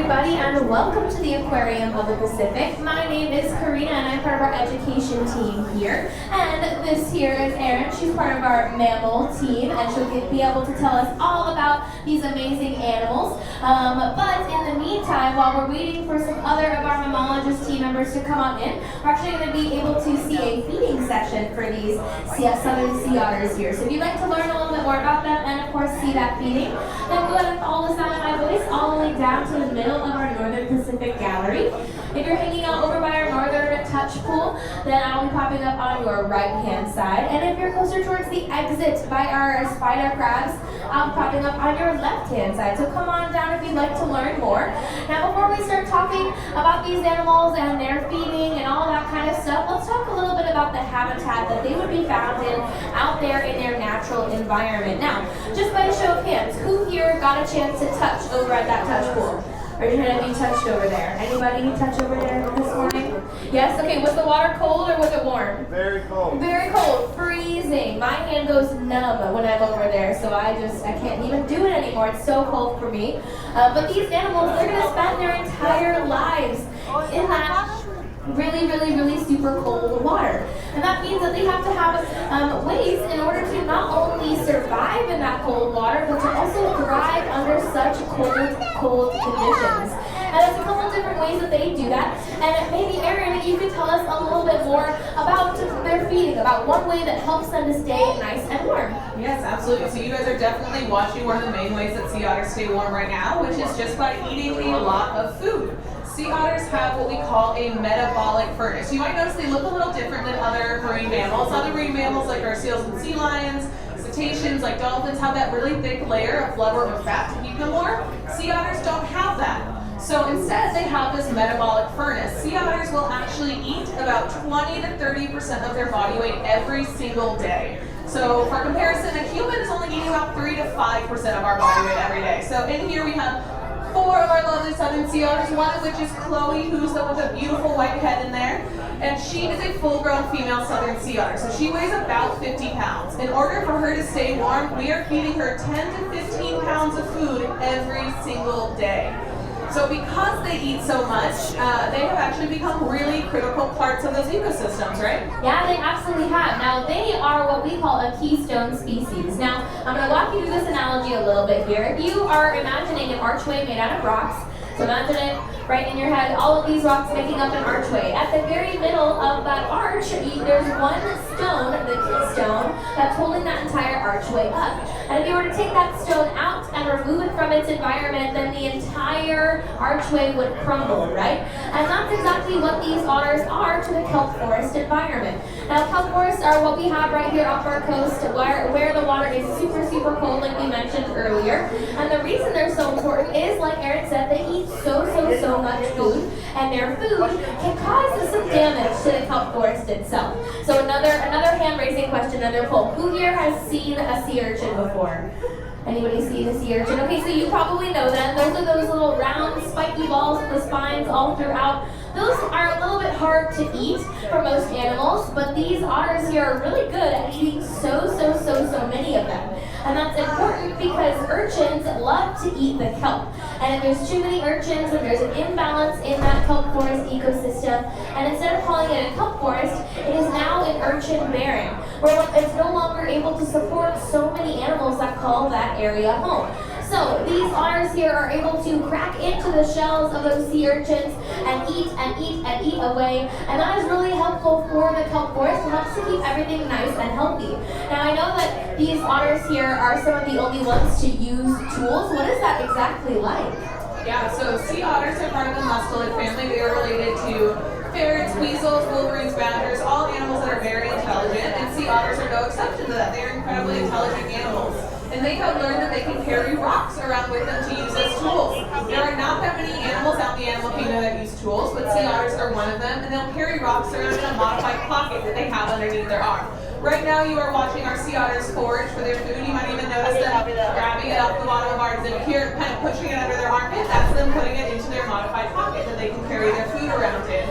everybody, and welcome to the Aquarium of the Pacific. My name is Karina, and I'm part of our education team here. And this here is Erin. She's part of our mammal team, and she'll be able to tell us all about these amazing animals. But in the meantime, while we're waiting for some other of our mammologist team members to come on in, we're actually going to be able to see a feeding session for these southern sea otters here. So if you'd like to learn a little bit more about them, and of course see that feeding, then go ahead and follow the sound of my voice all the way down to the middle of our Northern Pacific Gallery. If you're hanging out over by our Northern Touch Pool, then I'll be popping up on your right-hand side. And if you're closer towards the exit by our spider crabs, I'll be popping up on your left-hand side. So come on down if you'd like to learn more. Now, before we start talking about these animals and their feeding and all that kind of stuff, let's talk a little bit about the habitat that they would be found in out there in their natural environment. Now, just by a show of hands, who here got a chance to touch over at that touch pool? Raise your hand if you touched over there. Anybody touch over there this morning? Yes? Okay, was the water cold or was it warm? Very cold. Very cold. Freezing. My hand goes numb when I'm over there, so I can't even do it anymore. It's so cold for me. But these animals, they're going to spend their entire lives in that really super cold water. And that means that they have to have ways in order to not only survive in that cold water, but to also thrive under such cold conditions. And there's a couple different ways that they do that. And maybe, Erin, you could tell us a little bit more about their feeding, about one way that helps them to stay nice and warm. Yes, absolutely. So you guys are definitely watching one of the main ways that sea otters stay warm right now, which is just by eating a lot of food. Sea otters have what we call a metabolic furnace. You might notice they look a little different than other marine mammals. Other marine mammals like our seals and sea lions, cetaceans like dolphins have that really thick layer of blubber or fat to keep them warm. Sea otters don't have that. So instead they have this metabolic furnace. Sea otters will actually eat about 20 to 30% of their body weight every single day. So for comparison, a human is only eating about 3 to 5% of our body weight every day. So in here we have 4 of our lovely southern sea otters, one of which is Chloe, who's with a beautiful white head in there. And she is a full-grown female southern sea otter. So she weighs about 50 pounds. In order for her to stay warm, we are feeding her 10 to 15 pounds of food every single day. So because they eat so much, they have actually become really critical parts of those ecosystems, right? Yeah, they absolutely have. Now, they are what we call a keystone species. Now, I'm going to walk you through this analogy a little bit here. If you are imagining an archway made out of rocks, so imagine it right in your head, all of these rocks making up an archway. At the very middle of that arch, there's one stone, the keystone, that's holding that entire archway up. And if you were to take that stone out and remove it from its environment, then the entire archway would crumble, right? And that's exactly what these otters are to the kelp forest environment. Now, kelp forests are what we have right here off our coast, where the water is super cold, like we mentioned earlier. And the reason they're so important is, like Erin said, they eat so much food, and their food can cause some damage to the kelp forest itself. So another hand-raising question, another poll. Who here has seen a sea urchin before? Anybody seen a sea urchin? Okay, so you probably know them. Those are those little round, spiky balls with the spines all throughout. Those are a little bit hard to eat for most animals, but these otters here are really good at eating so many of them. And that's important because urchins love to eat the kelp. And if there's too many urchins, then there's an imbalance in that kelp forest ecosystem. And instead of calling it a kelp forest, it is now an urchin barren, where it's no longer able to support so many animals that call that area home. So these otters here are able to crack into the shells of those sea urchins and eat away. And that is really helpful for the kelp forest. It helps to keep everything nice and healthy. Now, I know that these otters here are some of the only ones to use tools. What is that exactly like? Yeah, so sea otters are part of the mustelid family. They are related to ferrets, weasels, wolverines, badgers, all animals that are very intelligent, and sea otters are no exception to that. They are incredibly intelligent animals. And they have learned that they can carry rocks around with them to use as tools. There are not that many animals out in the animal kingdom that use tools, but sea otters are one of them, and they'll carry rocks around in a modified pocket that they have underneath their arm. Right now you are watching our sea otters forage for their food. You might even notice them grabbing it off the bottom of our zip here, kind of pushing it under their armpit. That's them putting it into their modified pocket that they can carry their food around in.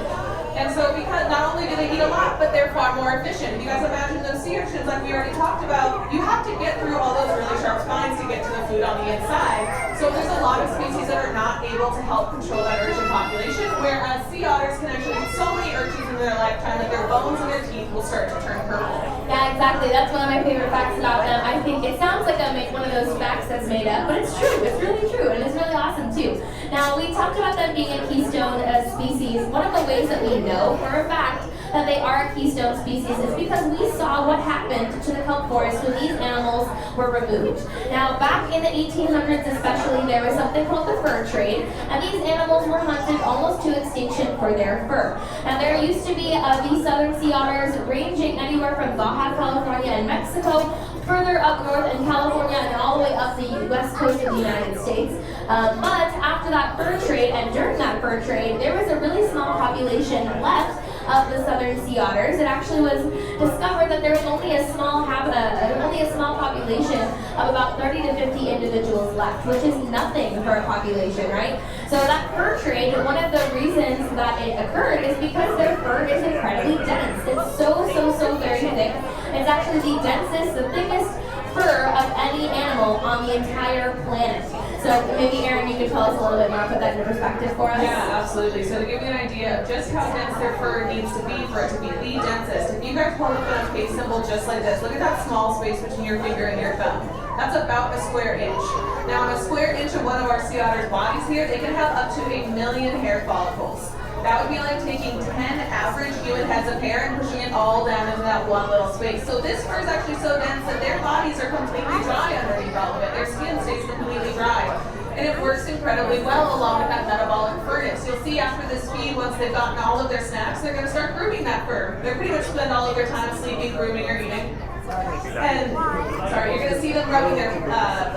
And so because not only do they eat a lot, but they're far more efficient. If you guys imagine those sea urchins like we already talked about, you have to get through all those really sharp spines to get to the food on the inside. So there's a lot of species that are not able able to help control that urchin population, whereas sea otters can actually get so many urchins in their lifetime that their bones and their teeth will start to turn purple. Yeah, exactly. That's one of my favorite facts about them. I think it sounds like one of those facts that's made up, but it's true. It's really true, and it's really awesome too. Now, we talked about them being a keystone species. One of the ways that we know for a fact that they are a keystone species is because we saw what happened to the kelp forest when these animals were removed. Now, back in the 1800s especially, there was something called the fur trade, and these animals were hunted almost to extinction for their fur. Now, there used to be these southern sea otters ranging anywhere from Baja California and Mexico, further up north in California, and all the way up the west coast of the United States. But after that fur trade, and during that fur trade, there was a really small population left of the southern sea otters. It actually was discovered that there was only a small population of about 30 to 50 individuals left, which is nothing for a population, right? So that fur trade, one of the reasons that it occurred is because their fur is incredibly dense. It's so very thick. It's actually the densest, the thickest fur of any animal on the entire planet. So maybe Aaron, you could tell us a little bit more, put that into perspective for us. Yeah, absolutely. So to give you an idea of just how dense their fur needs to be for it to be the densest, if you guys hold up a case symbol just like this, look at that small space between your finger and your thumb. That's about a square inch. Now on a square inch of one of our sea otters' bodies here, they can have up to 1 million hair follicles. That would be like taking 10 average human heads of hair and pushing it all down into that one little space. So this fur is actually so dense that their bodies are completely dry underneath all of it. Their skin stays completely dry. And it works incredibly well along with that metabolic furnace. You'll see after this feed, once they've gotten all of their snacks, they're going to start grooming that fur. They're pretty much spend all of their time sleeping, grooming, or eating. And you're going to see them rubbing their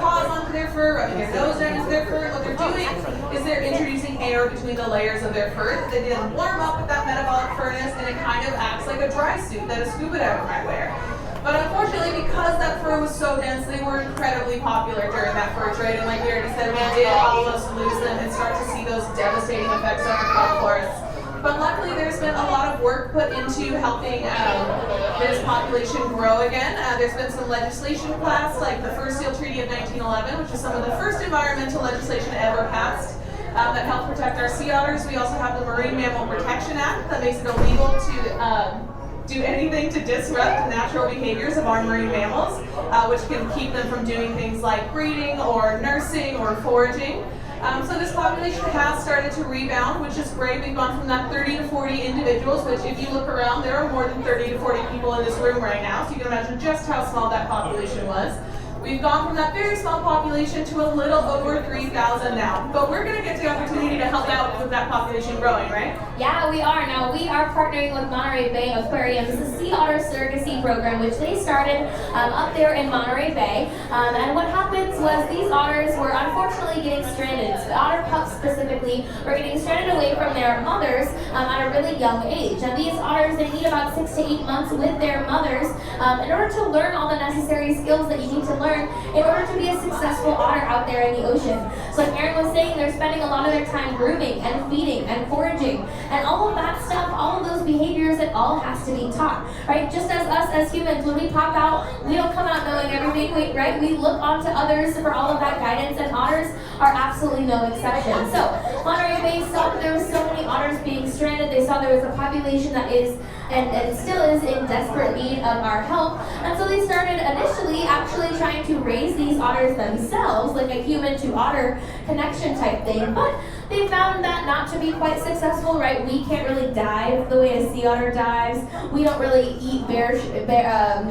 paws onto their fur, rubbing their nose down into their fur. What they're doing is they're introducing air between the layers of their fur. They then warm up with that metabolic furnace, and it kind of acts like a dry suit that a scuba diver might wear. But unfortunately, because that fur was so dense, they were incredibly popular during that fur trade. And like we already said, we did almost lose them and start to see those devastating effects on our kelp forests. But luckily, there's been a lot of work put into helping this population grow again. There's been some legislation passed, like the Fur Seal Treaty of 1911, which is some of the first environmental legislation ever passed that helped protect our sea otters. We also have the Marine Mammal Protection Act that makes it illegal to do anything to disrupt the natural behaviors of our marine mammals, which can keep them from doing things like breeding or nursing or foraging. So this population has started to rebound, which is great. We've gone from that 30 to 40 individuals, which if you look around, there are more than 30 to 40 people in this room right now, so you can imagine just how small that population was. We've gone from that very small population to a little over 3,000 now. But we're going to get the opportunity to help out with that population growing, right? Yeah, we are. Now, we are partnering with Monterey Bay Aquarium's Sea Otter Surrogacy Program, which they started up there in Monterey Bay. And what happens was these otters were unfortunately getting stranded. The otter pups specifically were getting stranded away from their mothers at a really young age. And these otters, they need about 6 to 8 months with their mothers in order to learn all the necessary skills that you need to learn in order to be a successful otter out there in the ocean. So like Aaron was saying, they're spending a lot of their time grooming and feeding and foraging and all of that stuff, all of those behaviors, it all has to be taught, right? Just as us as humans, when we pop out, we don't come out knowing everything, right? We look onto others for all of that guidance, and otters are absolutely no exception. So Monterey Bay saw that there were so many otters being stranded. They saw there was a population that is and still is in desperate need of our help. And so they started initially actually trying to raise these otters themselves, like a human to otter connection type thing. But they found that not to be quite successful, right? We can't really dive the way a sea otter dives. We don't really eat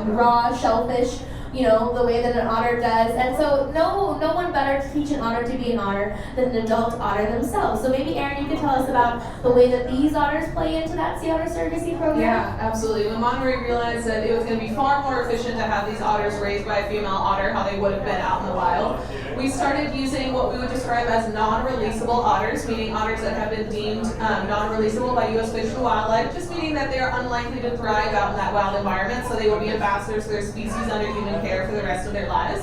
raw shellfish, you know, the way that an otter does. And so no one better to teach an otter to be an otter than an adult otter themselves. So maybe Aaron, you could tell us about the way that these otters play into that sea otter surrogacy program? Yeah, absolutely. When Monterey realized that it was going to be far more efficient to have these otters raised by a female otter, how they would have been out in the wild, we started using what we would describe as non-releasable otters, meaning otters that have been deemed non-releasable by U.S. Fish and Wildlife, just meaning that they are unlikely to thrive out in that wild environment, so they will be ambassadors for their species under human care for the rest of their lives.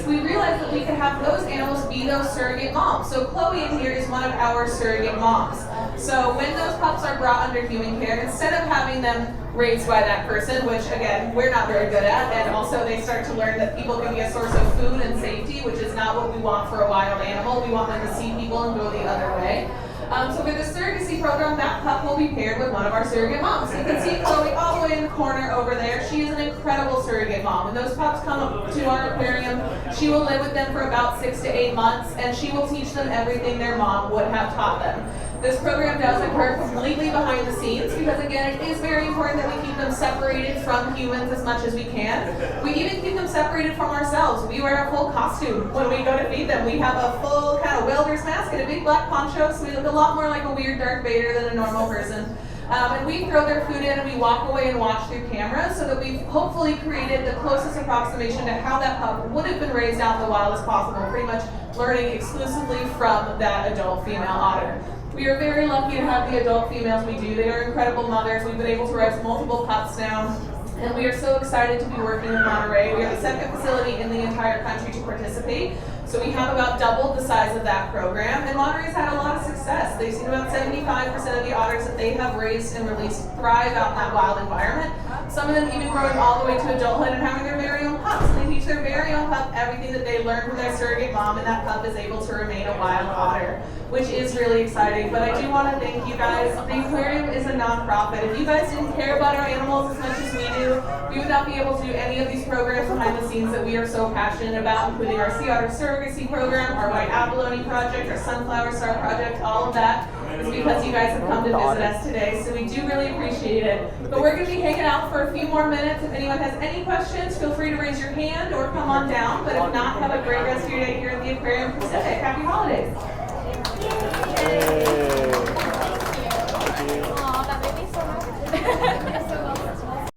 We realized that we could have those animals be those surrogate moms. So Chloe in here is one of our surrogate moms. So when those pups are brought under human care, instead of having them raised by that person, which again, we're not very good at, and also they start to learn that people can be a source of food and safety, which is not what we want for a wild animal. We want them to see people and go the other way. So for the surrogacy program, that pup will be paired with one of our surrogate moms. You can see Chloe all the way in the corner over there. She is an incredible surrogate mom. When those pups come to our aquarium, she will live with them for about 6 to 8 months, and she will teach them everything their mom would have taught them. This program does occur completely behind the scenes because, again, it is very important that we keep them separated from humans as much as we can. We even keep them separated from ourselves. We wear a full costume when we go to feed them. We have a full kind of welder's mask and a big black poncho, so we look a lot more like a weird Darth Vader than a normal person. And we throw their food in and we walk away and watch through cameras so that we've hopefully created the closest approximation to how that pup would have been raised out in the wild as possible, pretty much learning exclusively from that adult female otter. We are very lucky to have the adult females we do. They are incredible mothers. We've been able to raise multiple pups now. And we are so excited to be working with Monterey. We are the second facility in the entire country to participate. So we have about doubled the size of that program. And Monterey's had a lot of success. They've seen about 75% of the otters that they have raised and released thrive out in that wild environment. Some of them even growing all the way to adulthood and having their very own pups. And they teach their very own pup everything that they learned from their surrogate mom, and that pup is able to remain a wild otter, which is really exciting. But I do want to thank you guys. The aquarium is a nonprofit. If you guys didn't care about our animals as much as we do, we would not be able to do any of these programs behind the scenes that we are so passionate about, including our sea otter surrogacy program, our white abalone project, our sunflower star project. All of that is because you guys have come to visit us today, so we do really appreciate it. But we're going to be hanging out for a few more minutes. If anyone has any questions, feel free to raise your hand or come on down. But if not, have a great rest of your day here at the Aquarium Pacific. Happy holidays. Aw, that made me so happy.